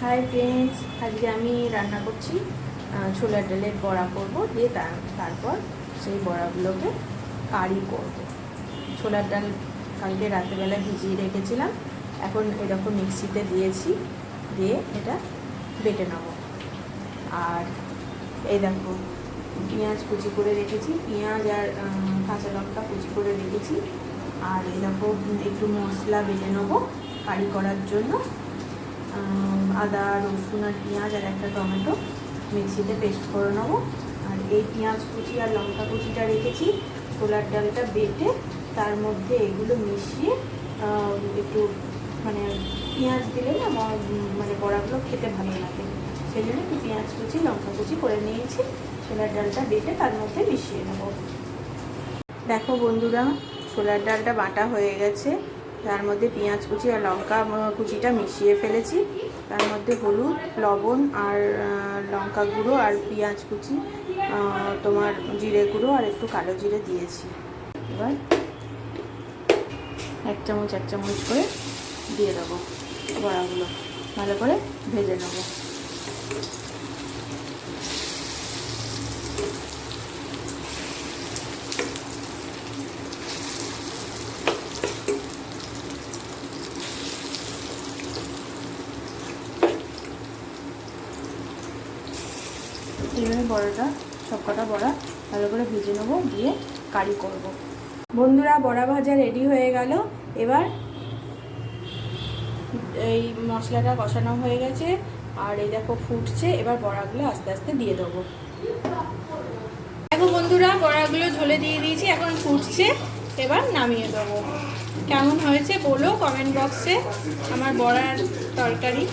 Hi friends, আজকে আমি রান্না করছি ছোলার ডালের বড়া করব, দিয়ে তারপর সেই বড়াগুলোকে কারি করব। ছোলার ডাল কালকে রাত্রেবেলা ভিজিয়ে রেখেছিলাম, এখন এরকম মিক্সিতে দিয়েছি, দিয়ে এটা বেটে নেব। আর এই দেখো পেঁয়াজ কুচি করে রেখেছি, পেঁয়াজ আর কাঁচা লঙ্কা কুচি করে রেখেছি। আর এই দেখো একটু মশলা বেটে নেবো কারি করার জন্য। আদা, রসুন আর পেঁয়াজ আর একটা টমেটো মিক্সিতে পেস্ট করে নেবো। আর এই পেঁয়াজ কুচি আর লঙ্কা কুচিটা রেখেছি, ছোলার ডালটা বেটে তার মধ্যে এগুলো মিশিয়ে একটু মানে পেঁয়াজ দিলে না মানে বড়াগুলো খেতে ভালো লাগে, সেই জন্য একটু পেঁয়াজ কুচি লঙ্কা কুচি করে নিয়েছি। ছোলার ডালটা বেটে তার মধ্যে মিশিয়ে নেব। দেখো বন্ধুরা, ছোলার ডালটা বাটা হয়ে গেছে, তার মধ্যে পেঁয়াজ কুচি আর লঙ্কা কুচিটা মিশিয়ে ফেলেছি। তার মধ্যে হলুদ, লবণ আর লঙ্কা গুঁড়ো আর পেঁয়াজ কুচি, তোমার জিরে গুঁড়ো আর একটু কালো জিরে দিয়েছি। এবার এক চামচ করে দিয়ে দেবো, বড়াগুলো ভালো করে ভেজে নেবো। এইভাবে বড়াটা সবকটা বড়া ভালো করে ভেজে নেবো, দিয়ে কারি করব। বন্ধুরা, বড়া ভাজা রেডি হয়ে গেল। এবার এই মশলাটা কষানো হয়ে গেছে, আর এই দেখো ফুটছে। এবার বড়াগুলো আস্তে আস্তে দিয়ে দেবো। দেখো বন্ধুরা, বড়াগুলো ঝোলে দিয়ে দিয়েছি, এখন ফুটছে। এবার নামিয়ে দেবো। কেমন হয়েছে বলো কমেন্ট বক্সে আমার বড়ার তরকারি।